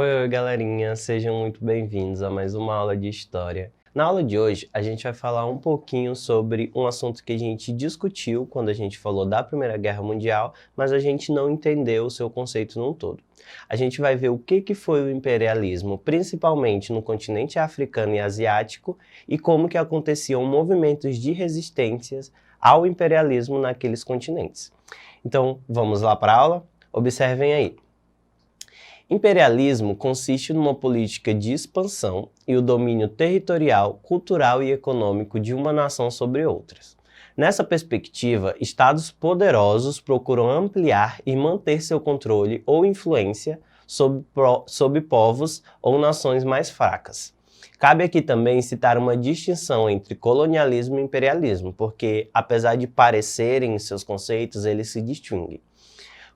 Oi, galerinha, sejam muito bem-vindos a mais uma aula de História. Na aula de hoje, a gente vai falar um pouquinho sobre um assunto que a gente discutiu quando a gente falou da Primeira Guerra Mundial, mas a gente não entendeu o seu conceito num todo. A gente vai ver o que foi o imperialismo, principalmente no continente africano e asiático, e como que aconteciam movimentos de resistências ao imperialismo naqueles continentes. Então, vamos lá para a aula? Observem aí. Imperialismo consiste numa política de expansão e o domínio territorial, cultural e econômico de uma nação sobre outras. Nessa perspectiva, estados poderosos procuram ampliar e manter seu controle ou influência sobre povos ou nações mais fracas. Cabe aqui também citar uma distinção entre colonialismo e imperialismo, porque, apesar de parecerem em seus conceitos, eles se distinguem.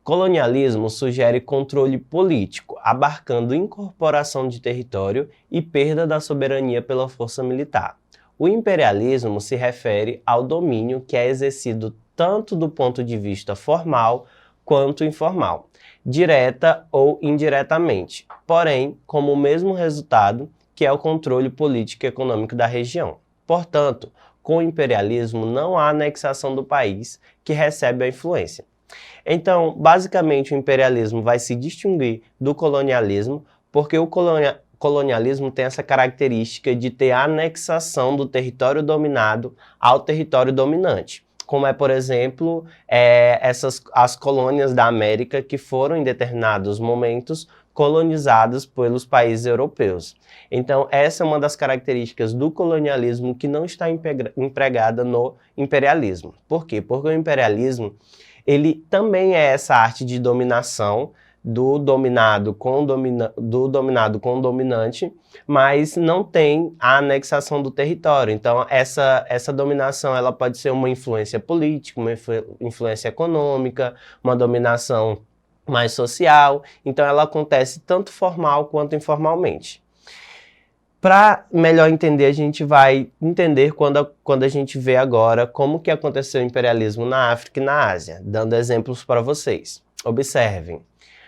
Colonialismo sugere controle político, abarcando incorporação de território e perda da soberania pela força militar. O imperialismo se refere ao domínio que é exercido tanto do ponto de vista formal quanto informal, direta ou indiretamente, porém, como o mesmo resultado, que é o controle político e econômico da região. Portanto, com o imperialismo não há anexação do país que recebe a influência. Então, basicamente, o imperialismo vai se distinguir do colonialismo, porque o colonialismo tem essa característica de ter a anexação do território dominado ao território dominante, como é, por exemplo, as colônias da América que foram, em determinados momentos, colonizadas pelos países europeus. Então, essa é uma das características do colonialismo que não está empregada no imperialismo. Por quê? Porque o imperialismo ele também é essa arte de dominação do dominado com o dominante, mas não tem a anexação do território. Então, essa dominação ela pode ser uma influência política, uma influência econômica, uma dominação mais social. Então, ela acontece tanto formal quanto informalmente. Para melhor entender, a gente vai entender quando a gente vê agora como que aconteceu o imperialismo na África e na Ásia, dando exemplos para vocês. Observem.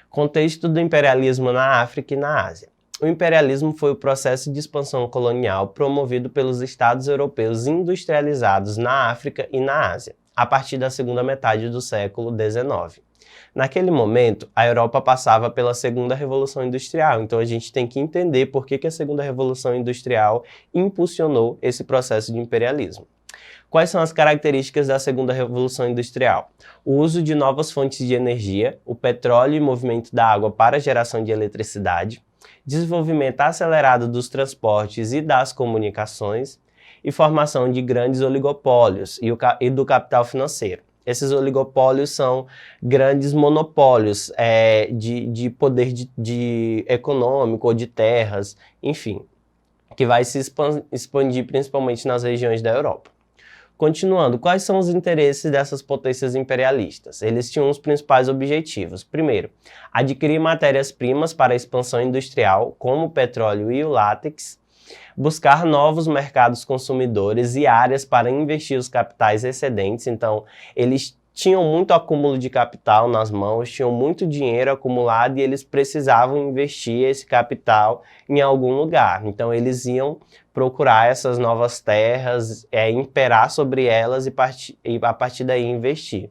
Contexto do imperialismo na África e na Ásia. O imperialismo foi o processo de expansão colonial promovido pelos estados europeus industrializados na África e na Ásia, a partir da segunda metade do século XIX. Naquele momento, a Europa passava pela segunda revolução industrial, então a gente tem que entender por que a segunda revolução industrial impulsionou esse processo de imperialismo. Quais são as características da segunda revolução industrial? O uso de novas fontes de energia, o petróleo e movimento da água para a geração de eletricidade, desenvolvimento acelerado dos transportes e das comunicações e formação de grandes oligopólios e do capital financeiro. Esses oligopólios são grandes monopólios de poder econômico ou de terras, enfim, que vai se expandir principalmente nas regiões da Europa. Continuando, quais são os interesses dessas potências imperialistas? Eles tinham os principais objetivos. Primeiro, adquirir matérias-primas para a expansão industrial, como o petróleo e o látex, buscar novos mercados consumidores e áreas para investir os capitais excedentes. Então, eles tinham muito acúmulo de capital nas mãos, tinham muito dinheiro acumulado e eles precisavam investir esse capital em algum lugar. Então, eles iam procurar essas novas terras, imperar sobre elas e a partir daí investir.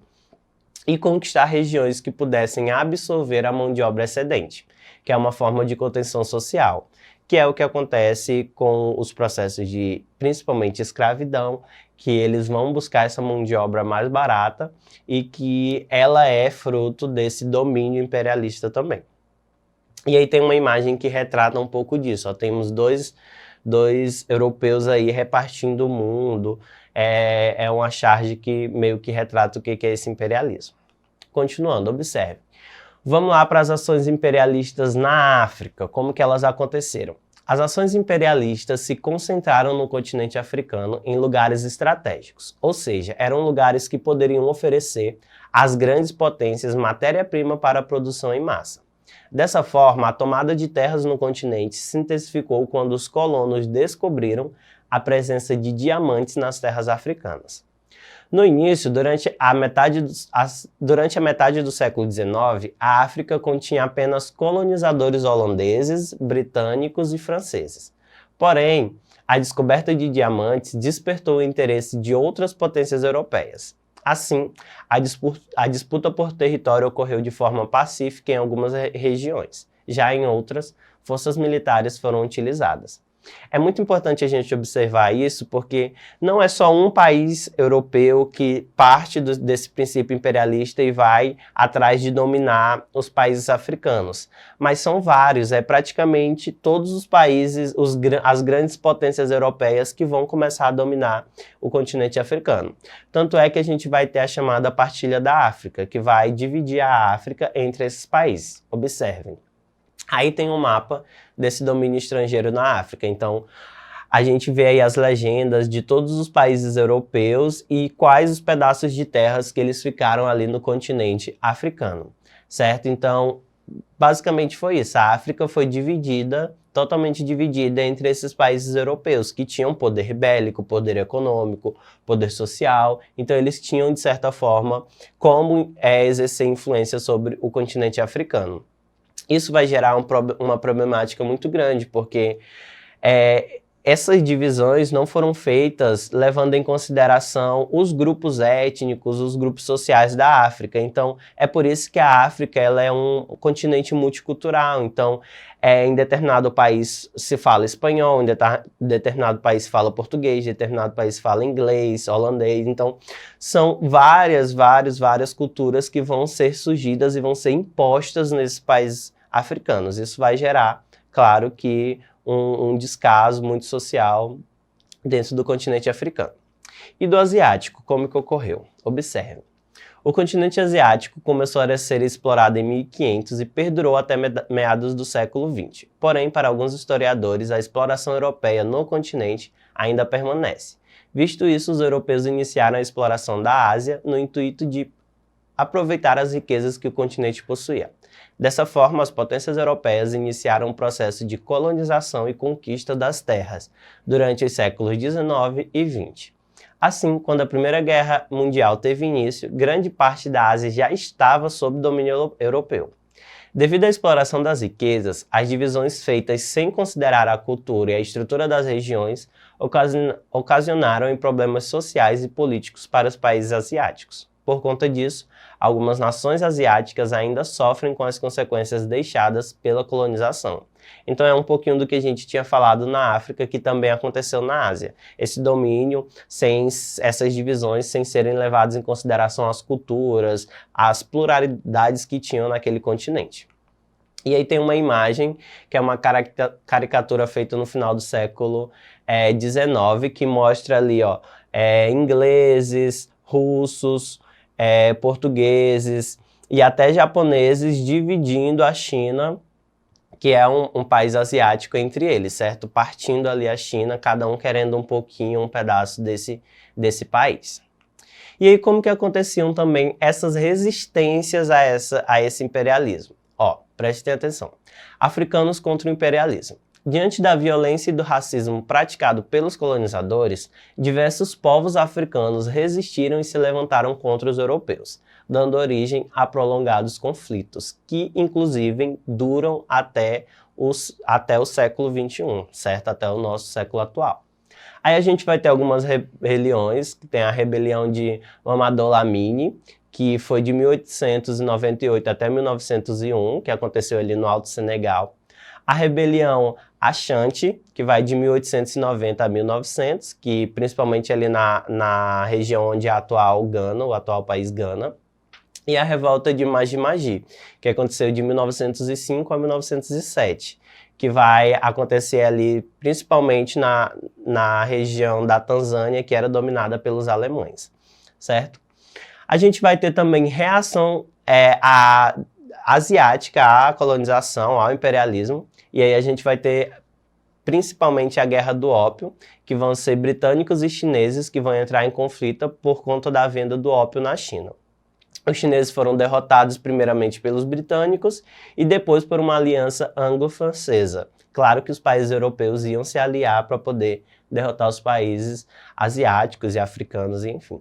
E conquistar regiões que pudessem absorver a mão de obra excedente, que é uma forma de contenção social, que é o que acontece com os processos de, principalmente, escravidão, que eles vão buscar essa mão de obra mais barata e que ela é fruto desse domínio imperialista também. E aí tem uma imagem que retrata um pouco disso. Ó, temos dois europeus aí repartindo o mundo. É uma charge que meio que retrata o que é esse imperialismo. Continuando, observe. Vamos lá para as ações imperialistas na África, como que elas aconteceram. As ações imperialistas se concentraram no continente africano em lugares estratégicos, ou seja, eram lugares que poderiam oferecer às grandes potências matéria-prima para a produção em massa. Dessa forma, a tomada de terras no continente se intensificou quando os colonos descobriram a presença de diamantes nas terras africanas. No início, durante a metade do século XIX, a África continha apenas colonizadores holandeses, britânicos e franceses. Porém, a descoberta de diamantes despertou o interesse de outras potências europeias. Assim, a disputa por território ocorreu de forma pacífica em algumas regiões. Já em outras, forças militares foram utilizadas. É muito importante a gente observar isso porque não é só um país europeu que parte desse princípio imperialista e vai atrás de dominar os países africanos, mas são vários, é praticamente todos os países, as grandes potências europeias que vão começar a dominar o continente africano. Tanto é que a gente vai ter a chamada Partilha da África, que vai dividir a África entre esses países. Observem. Aí tem um mapa desse domínio estrangeiro na África. Então, a gente vê aí as legendas de todos os países europeus e quais os pedaços de terras que eles ficaram ali no continente africano, certo? Então, basicamente foi isso. A África foi dividida, totalmente dividida entre esses países europeus, que tinham poder bélico, poder econômico, poder social. Então, eles tinham, de certa forma, como exercer influência sobre o continente africano. Isso vai gerar uma problemática muito grande, porque essas divisões não foram feitas levando em consideração os grupos étnicos, os grupos sociais da África. Então, é por isso que a África ela é um continente multicultural. Então, em determinado país se fala espanhol, em determinado país se fala português, em determinado país se fala inglês, holandês. Então, são várias culturas que vão ser surgidas e vão ser impostas nesses países africanos. Isso vai gerar, claro, que um descaso muito social dentro do continente africano. E do asiático, como que ocorreu? Observe. O continente asiático começou a ser explorado em 1500 e perdurou até meados do século XX. Porém, para alguns historiadores, a exploração europeia no continente ainda permanece. Visto isso, os europeus iniciaram a exploração da Ásia no intuito de aproveitar as riquezas que o continente possuía. Dessa forma, as potências europeias iniciaram um processo de colonização e conquista das terras durante os séculos XIX e XX. Assim, quando a Primeira Guerra Mundial teve início, grande parte da Ásia já estava sob domínio europeu. Devido à exploração das riquezas, as divisões feitas sem considerar a cultura e a estrutura das regiões ocasionaram em problemas sociais e políticos para os países asiáticos. Por conta disso, algumas nações asiáticas ainda sofrem com as consequências deixadas pela colonização. Então é um pouquinho do que a gente tinha falado na África, que também aconteceu na Ásia. Esse domínio, sem essas divisões, sem serem levadas em consideração as culturas, as pluralidades que tinham naquele continente. E aí tem uma imagem, que é uma caricatura feita no final do século XIX, que mostra ali ingleses, russos, portugueses e até japoneses dividindo a China, que é um país asiático, entre eles, certo? Partindo ali a China, cada um querendo um pouquinho, um pedaço desse país. E aí como que aconteciam também essas resistências a esse imperialismo? Prestem atenção. Africanos contra o imperialismo. Diante da violência e do racismo praticado pelos colonizadores, diversos povos africanos resistiram e se levantaram contra os europeus, dando origem a prolongados conflitos, que inclusive duram até o século XXI, certo? Até o nosso século atual. Aí a gente vai ter algumas rebeliões, que tem a rebelião de Mamadou Lamine, que foi de 1898 até 1901, que aconteceu ali no Alto Senegal. A rebelião Ashanti, que vai de 1890 a 1900, que principalmente ali na região onde é atual Gana, o atual país Gana. E a revolta de Maji-Maji, que aconteceu de 1905 a 1907, que vai acontecer ali principalmente na região da Tanzânia, que era dominada pelos alemães, certo? A gente vai ter também reação asiática à colonização, ao imperialismo, e aí a gente vai ter principalmente a Guerra do Ópio, que vão ser britânicos e chineses que vão entrar em conflito por conta da venda do ópio na China. Os chineses foram derrotados primeiramente pelos britânicos e depois por uma aliança anglo-francesa. Claro que os países europeus iam se aliar para poder derrotar os países asiáticos e africanos, enfim.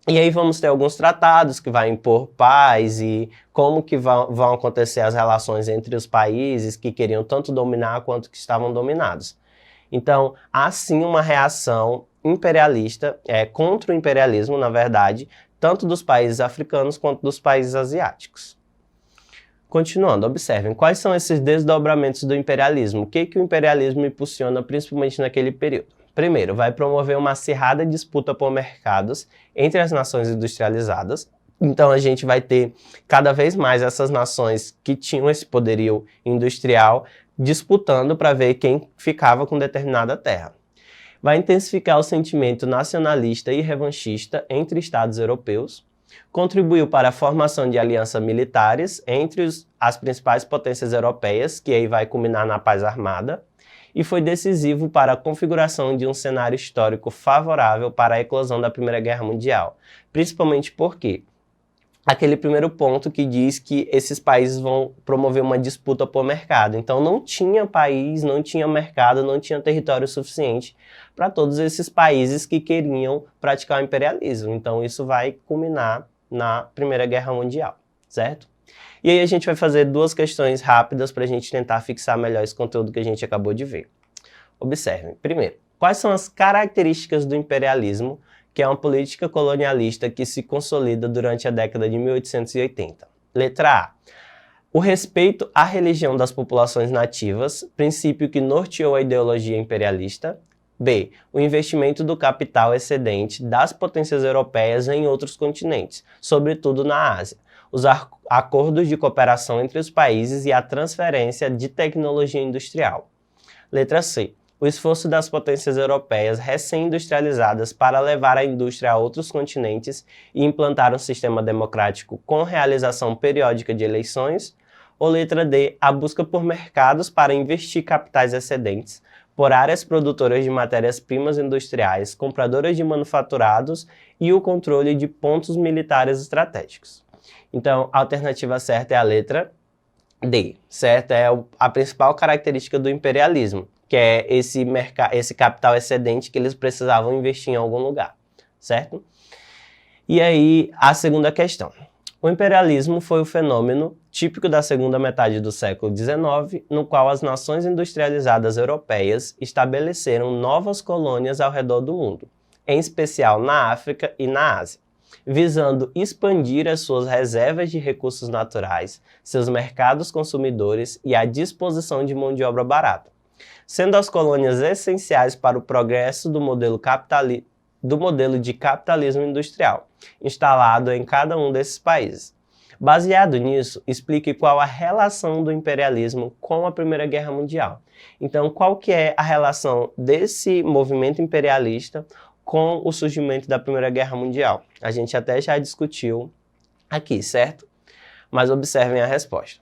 E aí vamos ter alguns tratados que vai impor paz e como que vão acontecer as relações entre os países que queriam tanto dominar quanto que estavam dominados. Então, há sim uma reação imperialista, contra o imperialismo, na verdade, tanto dos países africanos quanto dos países asiáticos. Continuando, observem, quais são esses desdobramentos do imperialismo? O que o imperialismo impulsiona principalmente naquele período? Primeiro, vai promover uma acirrada disputa por mercados entre as nações industrializadas. Então a gente vai ter cada vez mais essas nações que tinham esse poderio industrial disputando para ver quem ficava com determinada terra. Vai intensificar o sentimento nacionalista e revanchista entre estados europeus. Contribuiu para a formação de alianças militares entre as principais potências europeias, que aí vai culminar na paz armada, e foi decisivo para a configuração de um cenário histórico favorável para a eclosão da Primeira Guerra Mundial, principalmente porque aquele primeiro ponto que diz que esses países vão promover uma disputa por mercado. Então não tinha país, não tinha mercado, não tinha território suficiente para todos esses países que queriam praticar o imperialismo. Então isso vai culminar na Primeira Guerra Mundial, certo? E aí a gente vai fazer duas questões rápidas para a gente tentar fixar melhor esse conteúdo que a gente acabou de ver. Observem. Primeiro, quais são as características do imperialismo, que é uma política colonialista que se consolida durante a década de 1880? Letra A. O respeito à religião das populações nativas, princípio que norteou a ideologia imperialista. B. O investimento do capital excedente das potências europeias em outros continentes, sobretudo na Ásia. Os acordos de cooperação entre os países e a transferência de tecnologia industrial. Letra C. O esforço das potências europeias recém-industrializadas para levar a indústria a outros continentes e implantar um sistema democrático com realização periódica de eleições. Ou letra D. A busca por mercados para investir capitais excedentes, por áreas produtoras de matérias-primas industriais, compradoras de manufaturados e o controle de pontos militares estratégicos. Então, a alternativa certa é a letra D, certo? É a principal característica do imperialismo, que é esse capital excedente que eles precisavam investir em algum lugar, certo? E aí, a segunda questão. O imperialismo foi o fenômeno típico da segunda metade do século XIX, no qual as nações industrializadas europeias estabeleceram novas colônias ao redor do mundo, em especial na África e na Ásia, visando expandir as suas reservas de recursos naturais, seus mercados consumidores e a disposição de mão de obra barata, sendo as colônias essenciais para o progresso do modelo de capitalismo industrial, instalado em cada um desses países. Baseado nisso, explique qual a relação do imperialismo com a Primeira Guerra Mundial. Então, qual que é a relação desse movimento imperialista com o surgimento da Primeira Guerra Mundial? A gente até já discutiu aqui, certo? Mas observem a resposta.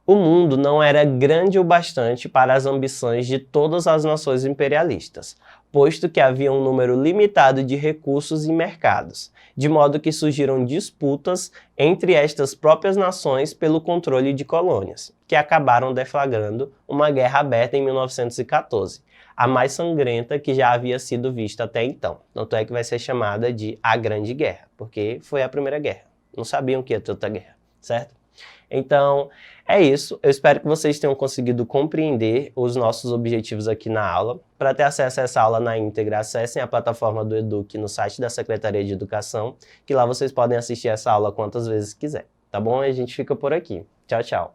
O mundo não era grande o bastante para as ambições de todas as nações imperialistas, posto que havia um número limitado de recursos e mercados, de modo que surgiram disputas entre estas próprias nações pelo controle de colônias, que acabaram deflagrando uma guerra aberta em 1914, a mais sangrenta que já havia sido vista até então. Tanto é que vai ser chamada de a Grande Guerra, porque foi a Primeira Guerra. Não sabiam que ia ter outra guerra, certo? Então, é isso. Eu espero que vocês tenham conseguido compreender os nossos objetivos aqui na aula. Para ter acesso a essa aula na íntegra, acessem a plataforma do Eduque no site da Secretaria de Educação, que lá vocês podem assistir essa aula quantas vezes quiser, tá bom? E a gente fica por aqui. Tchau, tchau.